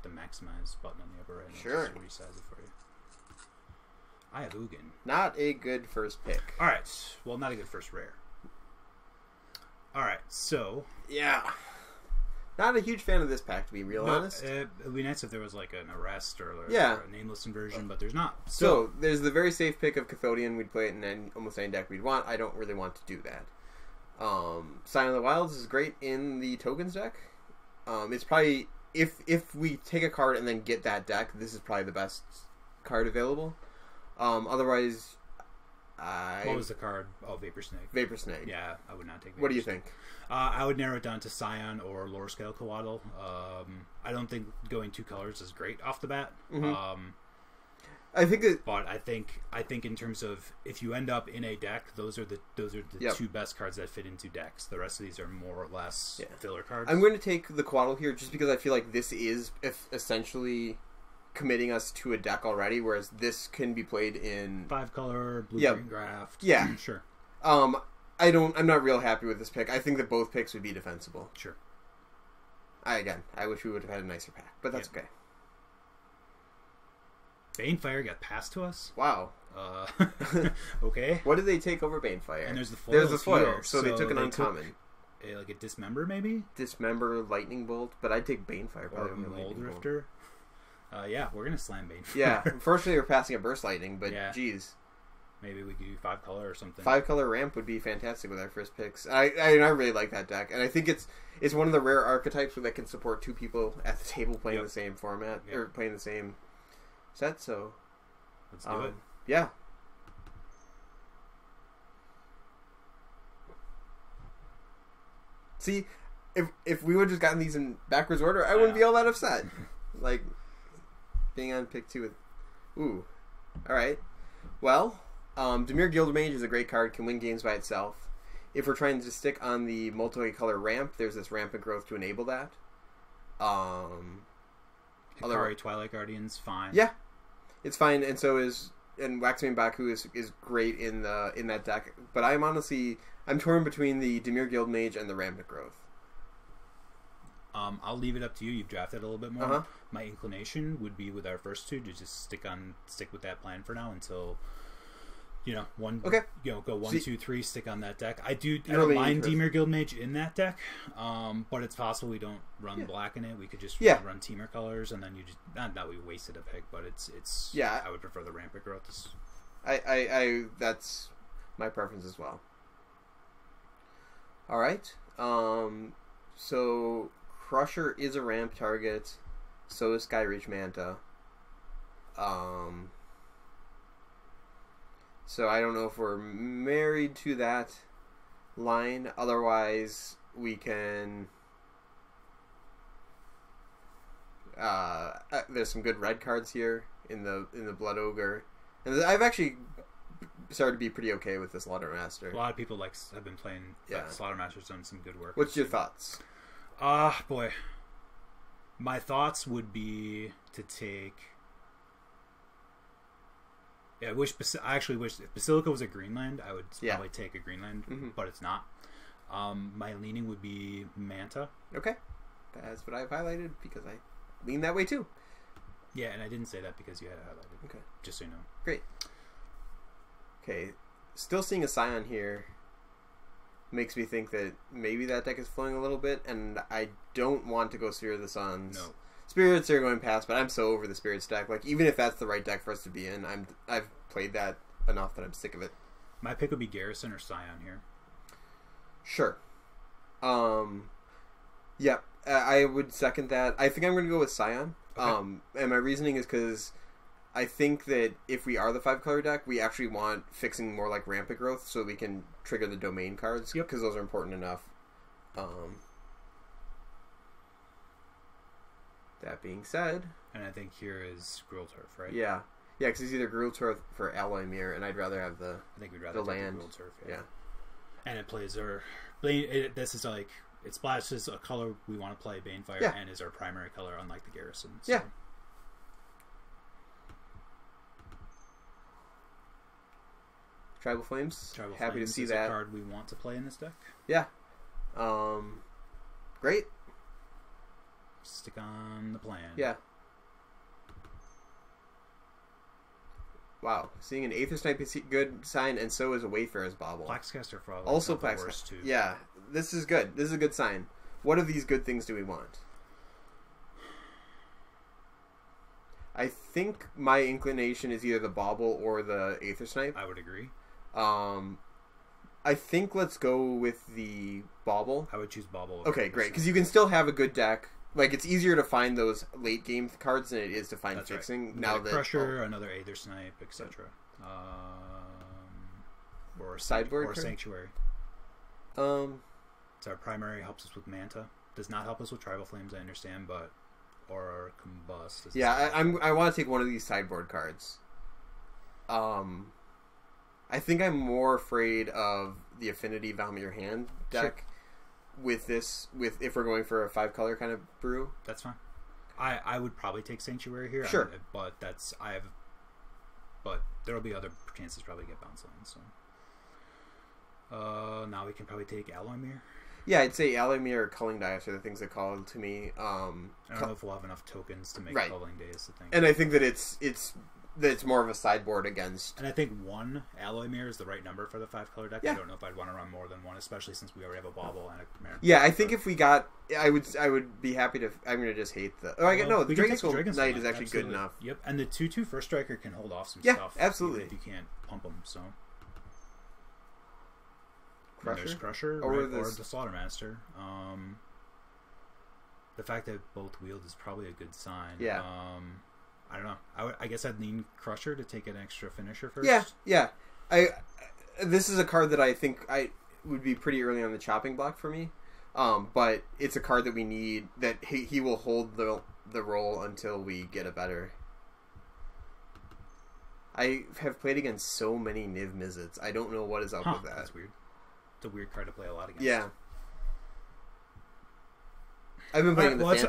the maximize button on the upper right. Sure. Just resize it for you. I have Ugin. Not a good first pick. All right. Well, not a good first rare. All right. So. Yeah. Not a huge fan of this pack, to be real honest. It would be nice if there was like an arrest or a nameless inversion, but there's not. So there's the very safe pick of Cathodian. We'd play it in almost any deck we'd want. I don't really want to do that. Sign of the Wilds is great in the tokens deck. It's probably if we take a card and then get that deck, this is probably the best card available. Otherwise, what was the card? Oh, Vapor Snake. Vapor Snake. Yeah, I would not take Vapor What do you Snake. think? I would narrow it down to Scion or Lower Scale Coatl. I don't think going 2 colors is great off the bat. Mm-hmm. I think that, but I think in terms of if you end up in a deck, those are the two best cards that fit into decks. The rest of these are more or less filler cards. I'm going to take the Coatl here just because I feel like this is essentially committing us to a deck already, whereas this can be played in 5-color blue-green draft. Yeah, sure. I'm not real happy with this pick. I think that both picks would be defensible. Sure. I wish we would have had a nicer pack, but that's okay. Banefire got passed to us. Wow. Okay. What did they take over Banefire? And there's the foil. There's the foil, so they took an uncommon. Like a Dismember, maybe? Dismember, Lightning Bolt, but I'd take Banefire. Or a Mold Rifter. Yeah, we're going to slam Banefire. Yeah, unfortunately we're passing a Burst Lightning, but geez. Maybe we could do 5-color or something. 5-color ramp would be fantastic with our first picks. I really like that deck, and I think it's one of the rare archetypes that can support 2 people at the table playing the same format or playing the same set. So let's do it. Yeah. See, if we would have just gotten these in backwards order, I wouldn't be all that upset. Like being on pick 2 with, ooh, all right. Well, Dimir Guildmage is a great card. Can win games by itself. If we're trying to stick on the multicolor ramp, there's this rampant growth to enable that. Hikari Twilight Guardian's fine. Yeah, it's fine, and so is Waxmane Baku is great in that deck. But I'm torn between the Dimir Guildmage and the rampant growth. I'll leave it up to you. You've drafted a little bit more. My inclination would be with our first 2 to just stick with that plan for now until go 1, 2, 3, stick on that deck. I don't mind Dimir Guildmage in that deck, but it's possible we don't run black in it. We could just run Teamer colors, and then you just not we wasted a pick, but it's I would prefer the rampant growth. I that's my preference as well. All right, so Crusher is a ramp target. So is Skyreach Manta. So I don't know if we're married to that line. Otherwise, we can. There's some good red cards here in the Blood Ogre, and I've actually started to be pretty okay with this Slaughtermaster. A lot of people have been playing. Slaughtermaster's done some good work. What's your thoughts? Boy. My thoughts would be to take. Yeah, I actually wish if Basilica was a Greenland, I would probably take a Greenland, but it's not. My leaning would be Manta. Okay, that's what I've highlighted because I lean that way too. Yeah, and I didn't say that because you had it highlighted. Okay, just so you know. Great. Okay, still seeing a Scion here. Makes me think that maybe that deck is flowing a little bit, and I don't want to go Sphere of the Suns. No. Spirits are going past, but I'm so over the Spirits deck. Like, even if that's the right deck for us to be in, I've played that enough that I'm sick of it. My pick would be Garrison or Scion here. Sure. Yeah, I would second that. I think I'm going to go with Scion. Okay. And my reasoning is because I think that if we are the 5-color deck, we actually want fixing more like rampant growth so we can trigger the domain cards because those are important enough. That being said, and I think here is Gruul Turf, right? Yeah, because it's either Gruul Turf for Alloy Mirror, and I'd rather have the. I think we'd rather the take land. Gruul Turf. Yeah, and it plays our. This is like it splashes a color we want to play Banefire, and is our primary color, unlike the Garrison. So. Yeah. Tribal Flames. Happy to see is that a card we want to play in this deck. Yeah. Great. Stick on the plan. Yeah. Wow, seeing an Aether Snipe is a good sign, and so is a Wayfarer's Bauble. Plaxcaster Frog. Also Plaxcaster. Too. Yeah, this is good. This is a good sign. What of these good things do we want? I think my inclination is either the Bauble or the Aether Snipe. I would agree. I think let's go with the Bauble. I would choose Bauble. Okay, great, because you can still have a good deck. Like, it's easier to find those late game cards than it is to find fixing. Right. Now that Crusher, another Aether Snipe, etc. Or sideboard or Sanctuary. So our primary helps us with Manta. Does not help us with Tribal Flames, I understand, but or Combust. Yeah, I want to take one of these sideboard cards. I think I'm more afraid of the Affinity Vomit Your Hand deck. Sure. With if we're going for a 5-color kind of brew. That's fine. I would probably take Sanctuary here. Sure. But there'll be other chances probably get bounce lines. So now we can probably take Alloymere. Yeah, I'd say Alloymere or Culling Dice are the things that call to me. I don't know if we'll have enough tokens to make Culling Dice the thing. And I think that it's more of a sideboard against. And I think one Alloymere is the right number for the 5-color deck. Yeah. I don't know if I'd want to run more than one, especially since we already have a Bauble and a Mare. Yeah, I think if we got, I would be happy to. I'm gonna just hate the. Oh, the Dragon's Knight is actually good enough. Yep, and the 2/2 first striker can hold off some stuff. Yeah, absolutely. If you can't pump them, so. Crusher? There's Crusher or the Slaughtermaster. The fact that both wield is probably a good sign. Yeah. I don't know. I guess I'd lean Crusher to take an extra finisher first. Yeah. This is a card that I think I would be pretty early on the chopping block for me. But it's a card that we need, that he will hold the role until we get a better. I have played against so many Niv Mizzets. I don't know what is up with that. That's weird. It's a weird card to play a lot against. Yeah. I've been playing this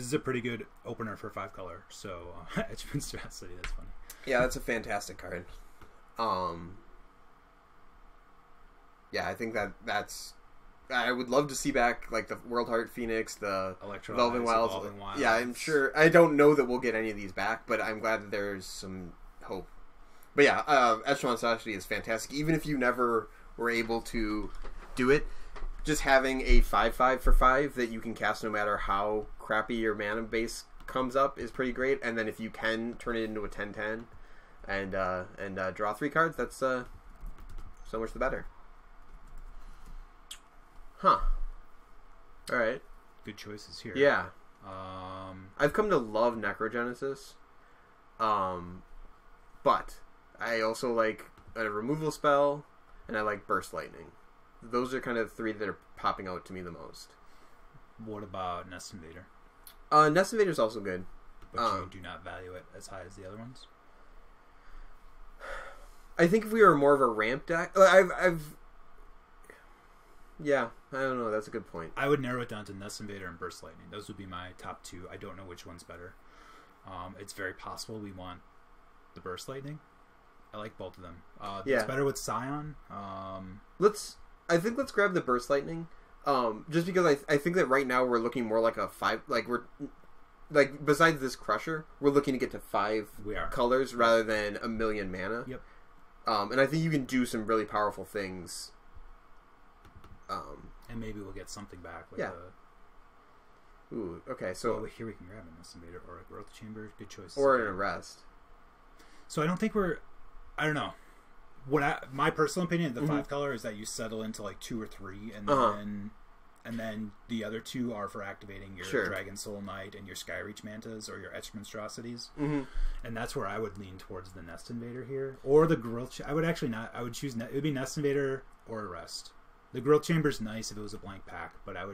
is a pretty good opener for 5-color. So, Edgeman's City, that's funny. Yeah, that's a fantastic card. Yeah, I think that's. I would love to see back like the World Heart Phoenix, the Velvet Wilds. Yeah, I'm sure. I don't know that we'll get any of these back, but I'm glad that there's some hope. But yeah, Echelon Monstrosity is fantastic. Even if you never were able to do it, just having a 5/5 for 5 that you can cast no matter how crappy your mana base comes up is pretty great. And then if you can turn it into a 10/10 and draw 3 cards, that's so much the better. Huh. All right. Good choices here. Yeah. I've come to love Necrogenesis. But I also like a removal spell, and I like Burst Lightning. Those are kind of 3 that are popping out to me the most. What about Nest Invader? Nest Invader is also good. But you do not value it as high as the other ones? I think if we were more of a ramp deck... Yeah, I don't know. That's a good point. I would narrow it down to Nest Invader and Burst Lightning. Those would be my top 2. I don't know which one's better. It's very possible we want the Burst Lightning. I like both of them. It's better with Scion. Let's grab the Burst Lightning. Just because I think that right now we're looking more like a 5. Like besides this Crusher, we're looking to get to 5 colors rather than a million mana. Yep. And I think you can do some really powerful things. And maybe we'll get something back. Ooh, okay, so... here we can grab an Estimator or a Growth Chamber. Good choice. Or an Arrest. So I don't think I don't know. My personal opinion, the 5-color is that you settle into like 2 or 3, and then the other 2 are for activating your Dragon Soul Knight and your Skyreach Mantas or your Etched Monstrosities. Mm-hmm. And that's where I would lean towards the Nest Invader here. Or the Growth... I would actually not... I would choose... It would be Nest Invader or Arrest. The Growth Chamber's nice if it was a blank pack, but I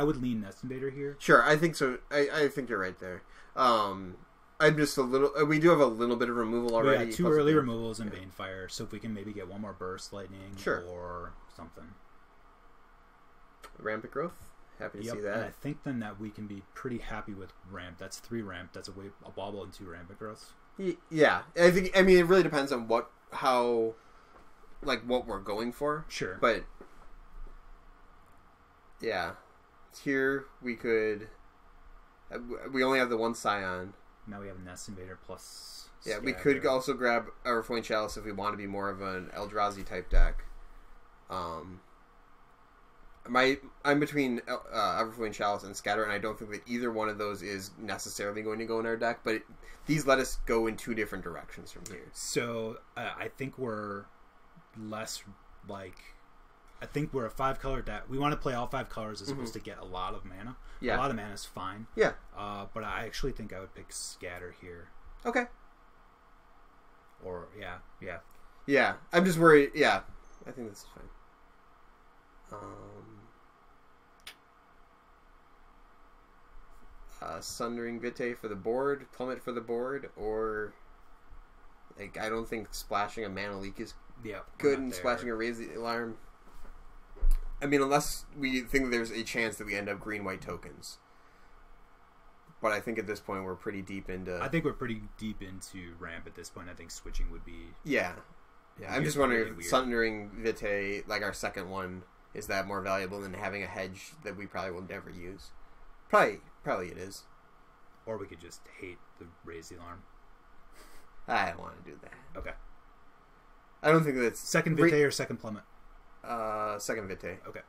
would lean Nest Invader here. Sure, I think so. I think you're right there. I'm just a little... We do have a little bit of removal already. Yeah, 2 early removals and Banefire, so if we can maybe get one more Burst Lightning or something. Rampant Growth? Happy to see that. And I think then that we can be pretty happy with Ramp. That's 3 Ramp. That's a Bauble and 2 Rampant Growths. Yeah. I mean, it really depends on what we're going for. Sure. But... Yeah. Here we could... We only have the 1 Scion. Now we have a Nest Invader plus. Yeah, we could also grab Everflowing Chalice if we want to be more of an Eldrazi type deck. I'm between Everflowing Chalice and Scatter, and I don't think that either one of those is necessarily going to go in our deck, but these let us go in 2 different directions from here. So I think we're less like... I think we're a 5-color deck. We want to play all 5 colors as opposed to get a lot of mana. Yeah. A lot of mana is fine. Yeah. But I actually think I would pick Scatter here. Okay. Or, yeah. Yeah, I'm just worried. Yeah, I think this is fine. Sundering Vitae for the board, Plummet for the board, or like I don't think splashing a Mana Leak is good, and splashing a Raise the Alarm. I mean, unless we think there's a chance that we end up green-white tokens. But I think at this point we're pretty deep into... I think we're pretty deep into ramp at this point. I think switching would be... Yeah. I'm just wondering if Sundering Vitae, like our second one, is that more valuable than having a hedge that we probably will never use? Probably it is. Or we could just hate the Raise the Alarm. I don't want to do that. Okay. I don't think that's... Second Vitae or second Plummet? Second Vitae. Okay.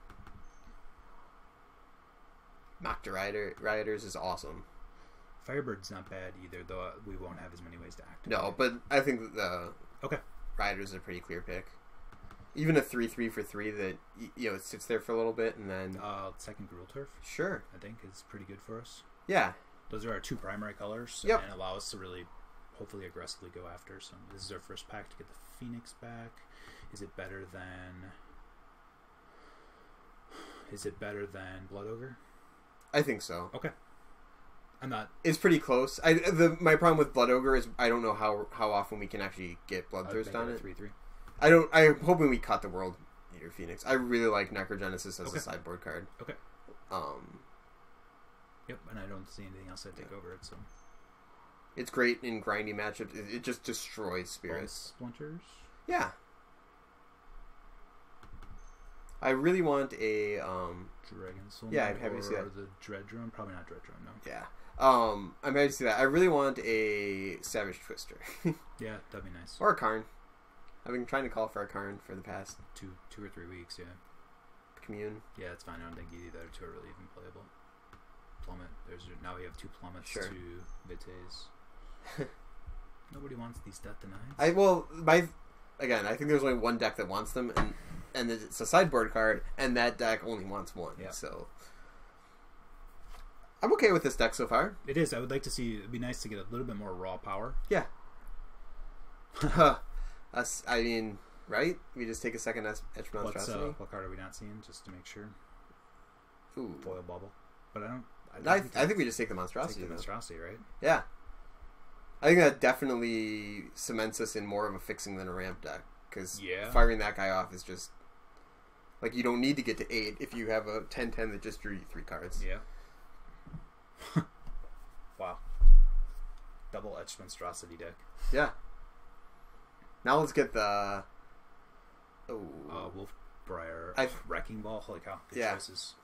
Mock to Rioters is awesome. Firebird's not bad either, though we won't have as many ways to activate. No, but I think the Rioters is a pretty clear pick. Even a 3/3 for 3 that it sits there for a little bit and then second Gruul Turf. Sure, I think is pretty good for us. Yeah, those are our 2 primary colors. And allow us to really, hopefully, aggressively go after some. This is our first pack to get the Phoenix back. Is it better than Blood Ogre? I think so. Okay. I'm not. It's pretty close. My problem with Blood Ogre is I don't know how often we can actually get Bloodthirst on it. 3/3. I'm hoping we cut the World Eater Phoenix. I really like Necrogenesis as a sideboard card. Okay. Yep, and I don't see anything else that take over it. So it's great in grindy matchups. It just destroys spirits. Splinters. Yeah. I really want a Dragon Soul. Yeah, I'm happy to see that. Or the Dread Drone. Probably not Dread Drone. No. Yeah. I'm happy to see that. I really want a Savage Twister. Yeah, that'd be nice. Or a Karn. I've been trying to call for a Karn for the past 2 or 3 weeks. Yeah. Commune. Yeah, it's fine. I don't think either of the other 2 are really even playable. Plummet. Now we have 2 Plummets, 2 Vitaes. Nobody wants these Death Denies. Again, I think there's only one deck that wants them, and it's a sideboard card, and that deck only wants one. Yeah. So I'm okay with this deck so far. It is. I would like to see. It'd be nice to get a little bit more raw power. Yeah. I mean, right? We just take a second Etch Monstrosity. What card are we not seeing? Just to make sure. Ooh. Foil Bubble. But I don't. I think we just take the Monstrosity. Take the Monstrosity, right? Yeah. I think that definitely cements us in more of a fixing than a ramp deck. Because firing that guy off is just... Like, you don't need to get to 8 if you have a 10/10 that just drew you 3 cards. Yeah. Wow. Double Etched Monstrosity deck. Yeah. Now let's get the... Wolfbriar. Wrecking Ball. Holy cow. Good yeah. choices.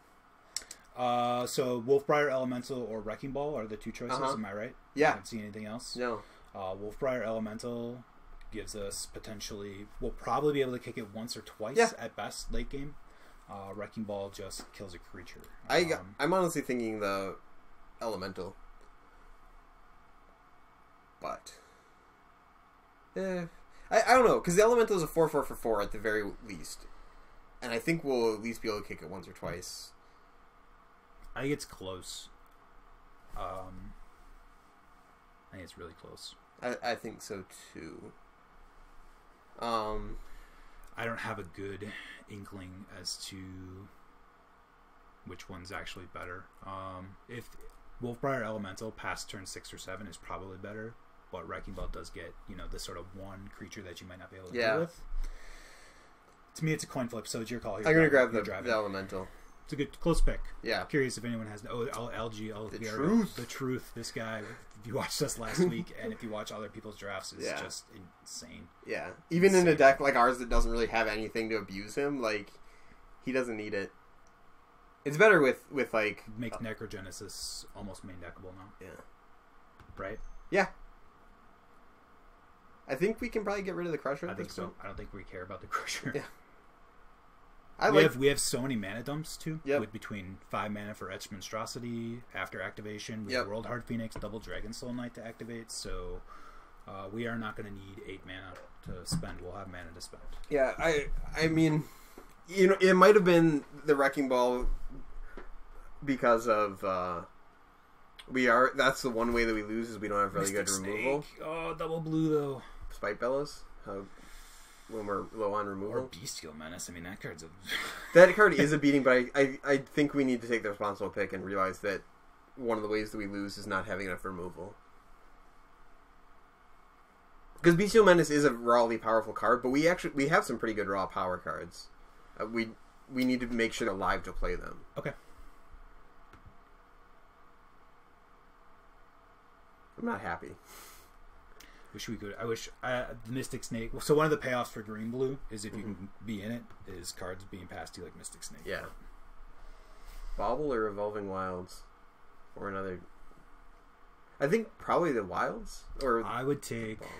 So Wolfbriar Elemental or Wrecking Ball are the 2 choices, am I right? Yeah. I don't see anything else? No. Wolfbriar Elemental gives us potentially... We'll probably be able to kick it once or twice at best late game. Wrecking Ball just kills a creature. I'm honestly thinking the Elemental. But... I don't know, because the Elemental is a 4/4 for 4 at the very least. And I think we'll at least be able to kick it once or twice. I think it's close. I think it's really close. I think so too. I don't have a good inkling as to which one's actually better. If Wolfbriar Elemental past turn 6 or 7 is probably better, but Wrecking Ball does get, this sort of one creature that you might not be able to deal with. To me, it's a coin flip, so it's your call. I'm going to grab the Elemental. It's a good close pick. Yeah. Curious if anyone has LG. The truth. This guy. If you watched us last week, and if you watch other people's drafts, is just insane. Yeah. Even in a deck like ours that doesn't really have anything to abuse him, like he doesn't need it. It's better with like make Necrogenesis almost main deckable now. Yeah. Right. Yeah. I think we can probably get rid of the Crusher. I think so. Point. I don't think we care about the Crusher. Yeah. We have so many mana dumps too. Yep. With between 5 mana for Etched Monstrosity after activation. We have World Hard Phoenix, double Dragon Soul Knight to activate. So we are not going to need 8 mana to spend. We'll have mana to spend. Yeah, I mean, you know, it might have been the Wrecking Ball because of that's the one way that we lose is we don't have really Mystic good Snake. removal. Oh, double blue though. Spite Bellows. When we're low on removal. Or Bestial Menace. I mean, that card's that card is a beating, but I think we need to take the responsible pick and realize that one of the ways that we lose is not having enough removal. Because Bestial Menace is a rawly powerful card, but we have some pretty good raw power cards. We need to make sure they're live to play them. Okay. I'm not happy. Wish we could. I wish the Mystic Snake. So one of the payoffs for Green Blue is if you can be in it, is cards being passed to you like Mystic Snake. Yeah. Bobble or Evolving Wilds, or another. I think probably the Wilds. Or I would take. Bobble.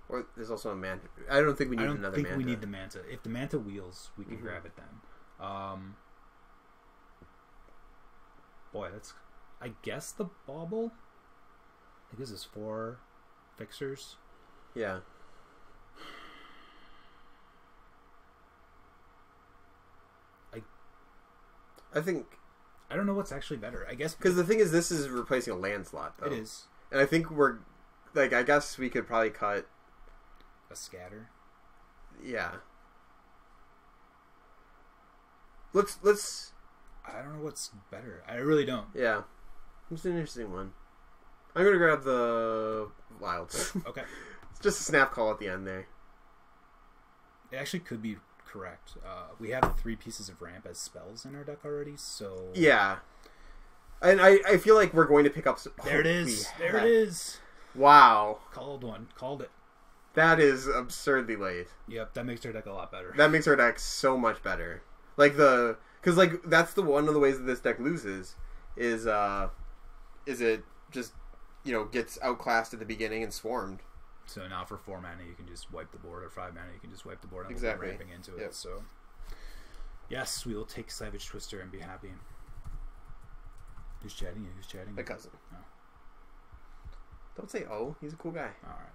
Or there's also a Manta. I don't think we need another Manta. I don't think we need the Manta. If the Manta wheels, we can grab it then. Boy, that's. I guess the Bobble. I think this is 4 fixers. Yeah. I think. I don't know what's actually better. I guess because the thing is, this is replacing a land slot, though. It is, and I think we're like. I guess we could probably cut a scatter. Yeah. Let's. I don't know what's better. I really don't. Yeah, it's an interesting one. I'm gonna grab the Wilds. Okay. It's just a snap call at the end there. It actually could be correct. We have 3 pieces of ramp as spells in our deck already, so yeah. And I feel like we're going to pick up. There it is. There it is. Wow. Called it. That is absurdly late. Yep, that makes our deck a lot better. That makes our deck so much better. Because that's the one of the ways that this deck loses is it just gets outclassed at the beginning and swarmed. So now for 4 mana you can just wipe the board, or 5 mana you can just wipe the board and exactly. Ramping into it. So yes, we will take Savage Twister and be happy. Who's chatting? Who's chatting? My cousin. Oh. Don't say oh. He's a cool guy. All right.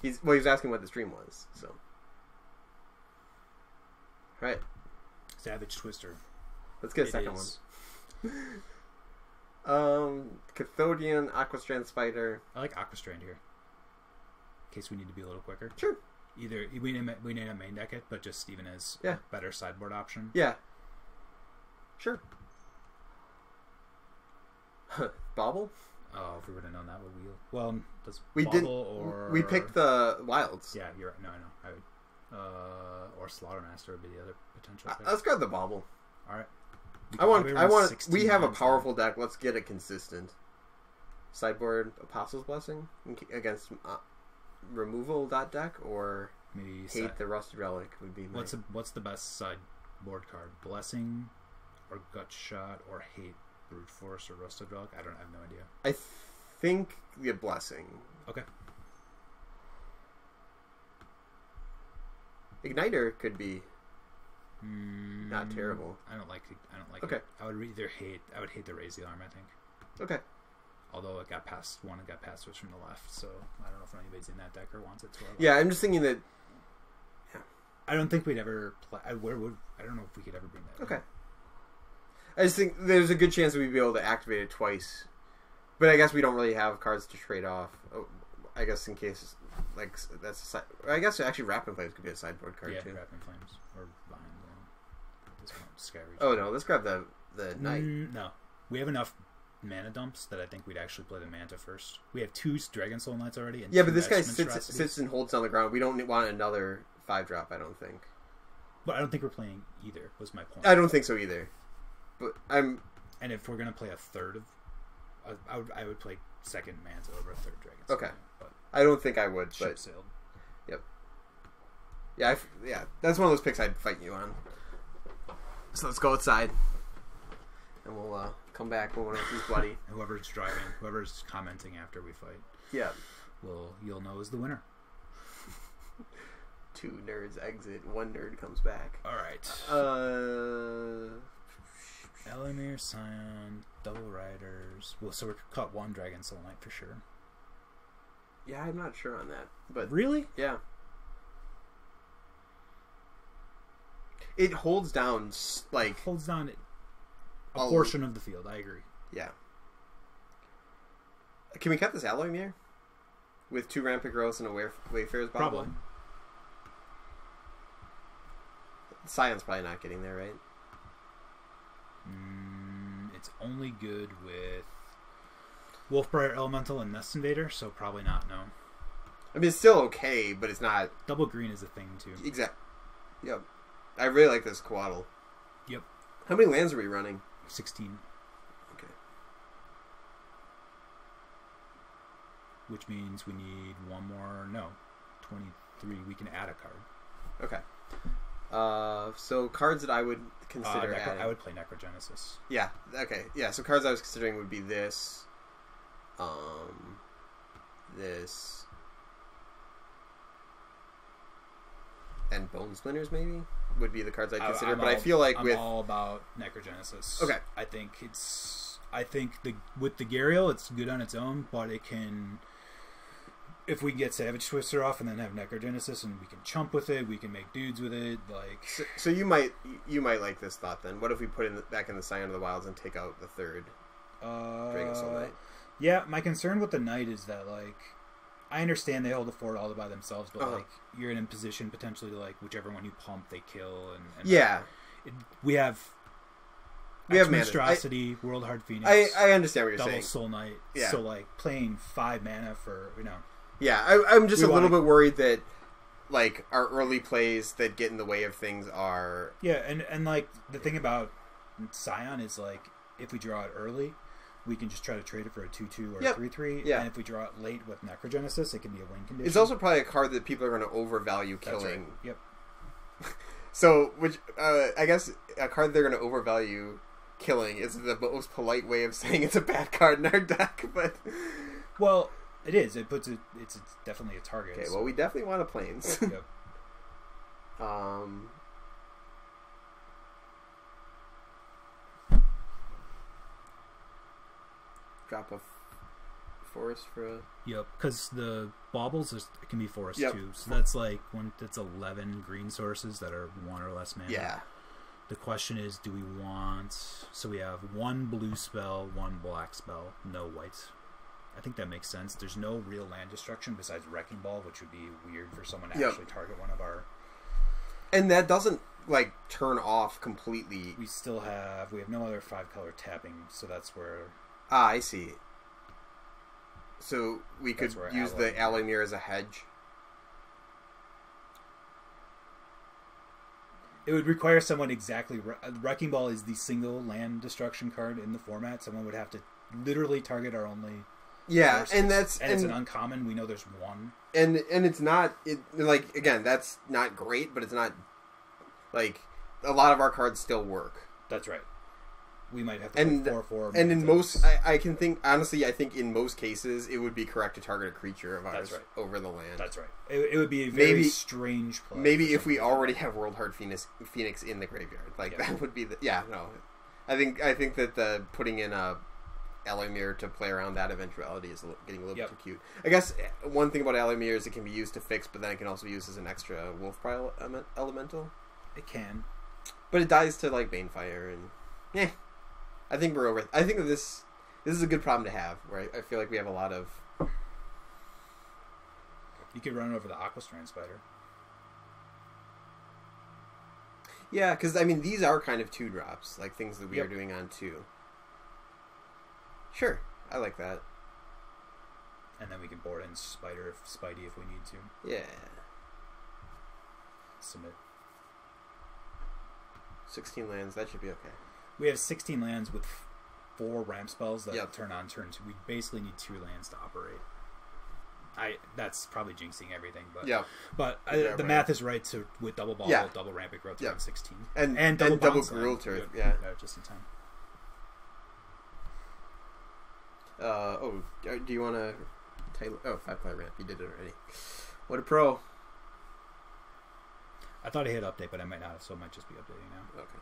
He was asking what the stream was. So. All right. Savage Twister. Let's get a second one. Cathodian, Aquastrand Spider. I like Aquastrand here. In case we need to be a little quicker. Sure. Either we need to main deck it, but just even as a better sideboard option. Yeah. Sure. Bobble? Oh, if we would have known that, would we? Well, does we Bobble did, or we picked the Wilds. Yeah, you're right. No, I know. I would. Or Slaughtermaster would be the other potential pick. Let's grab the Bobble. All right. We have a powerful deck. Let's get it consistent. Sideboard Apostle's Blessing against removal deck, or maybe hate the Rusted Relic would be. What's the best sideboard card? Blessing, or Gut Shot, or hate Brute Force or Rusted Relic? I have no idea. I think the Blessing. Okay. Igniter could be not terrible. I don't like okay. it. I would hate the Raise the Arm, I think. Okay. Although it got past switch from the left, so I don't know if anybody's in that deck or wants it to. Yeah, I'm just thinking that. Yeah. I don't think we'd ever play. I don't know if we could ever bring that. Okay. I just think there's a good chance we'd be able to activate it twice, but I guess we don't really have cards to trade off. I guess in case that's I guess actually Wrapping Flames could be a sideboard card too. Yeah, Wrapping Flames or Bind. This one, Skyreach. Oh no, let's grab the Knight. No, we have enough mana dumps that I think we'd actually play the Manta first. We have 2 Dragon Soul Knights already. And but this guy sits and holds on the ground. We don't want another 5-drop. I don't think. But I don't think we're playing either. Was my point. I don't think so either. But And if we're gonna play a third of, I would play second Manta over a third Dragon. Okay. But I don't think I would. Ship sailed. Yep. Yeah, that's one of those picks I'd fight you on. So let's go outside, and we'll come back when one of us is bloody. Whoever's driving, whoever's commenting after we fight, yeah, you'll know is the winner. 2 nerds exit, 1 nerd comes back. All right. Elamir, Scion, Double Riders. Well, so we're caught 1 Dragon Soul Knight for sure. Yeah, I'm not sure on that, but really, yeah, it holds down a portion of the field. I agree. Yeah. Can we cut this alloy mirror with 2 Rampant Growths and a Wayfarer's Bauble? Probably. Scion's probably not getting there, right? It's only good with Wolfbriar Elemental and Nest Invader, so probably not, no. I mean, it's still okay, but it's not... Double green is a thing, too. Exactly. Yep. I really like this Coatl. Yep. How many lands are we running? 16. Okay. Which means we need 1 more... No. 23. We can add a card. Okay. So cards that I would consider adding. I would play Necrogenesis. Yeah. Okay. Yeah. So cards I was considering would be this, this, and Bone Splinters maybe would be the cards I'd consider. I feel like I'm all about Necrogenesis. Okay. I think with the Gariel, it's good on its own, but it can. If we get Savage Twister off and then have Necrogenesis and we can chump with it, we can make dudes with it. Like so you might like this thought then. What if we put back in the Scion of the Wilds and take out the 3rd Dragon Soul Knight? Yeah, my concern with the Knight is that I understand they hold the fort all by themselves, but you're in a position potentially to whichever one you pump they kill and yeah. We have Monstrosity, World Hard Phoenix. I understand what you're saying. Double Soul Knight. Yeah. So playing 5 mana for Yeah, I'm just a little bit worried that our early plays that get in the way of things are... Yeah, and the thing about Scion is if we draw it early, we can just try to trade it for a 2/2 or a 3/3. Yeah. And if we draw it late with Necrogenesis, it can be a win condition. It's also probably a card that people are going to overvalue killing. That's right. Yep. So, I guess a card they're going to overvalue killing is the most polite way of saying it's a bad card in our deck, but... Well... It is. It's definitely a target. Okay, well, we definitely want a Plains. Yep. Drop a forest for a... Yep, because the baubles it can be forest too. So that's that's 11 green sources that are 1 or less mana. Yeah. The question is, do we want... So we have 1 blue spell, 1 black spell, no whites. I think that makes sense. There's no real land destruction besides Wrecking Ball, which would be weird for someone to actually target one of our... And that doesn't, turn off completely. We have no other 5-color tapping, so that's where... Ah, I see. So we could use the Alloy Mirror as a hedge? It would require someone exactly... Wrecking Ball is the single land destruction card in the format. Someone would have to literally target our only... Yeah, and it's an uncommon. We know there's 1, and it's not again, that's not great, but it's not a lot of our cards still work. That's right. We might have to play 4/4. And in most, I can think honestly, I think in most cases it would be correct to target a creature of ours over the land. That's right. It would be a very strange play. Maybe if we already have World Hard Phoenix in the graveyard, that would be the no. I think that the putting in a Alloy Mirror to play around that eventuality is getting a little bit too cute. I guess one thing about Alloy Mirror is it can be used to fix, but then it can also be used as an extra Wolfbriar Elemental. It can. But it dies to Banefire and... I think we're over... I think that this is a good problem to have, where I feel like we have a lot of... You could run over the Aquastrand Spider. Yeah, because, these are kind of 2-drops, things that we are doing on 2. Sure, I like that. And then we can board in Spidey if we need to. Yeah. Submit. 16 lands, that should be okay. We have 16 lands with 4 ramp spells that turn on turn 2. We basically need 2 lands to operate. That's probably jinxing everything, but the math is right. So with double ball, double rampant growth, 16, and double Gruul turret, just in time. Do you want to... 5-color ramp. You did it already. What a pro. I thought it hit update, but I might not, so it might just be updating now. Okay.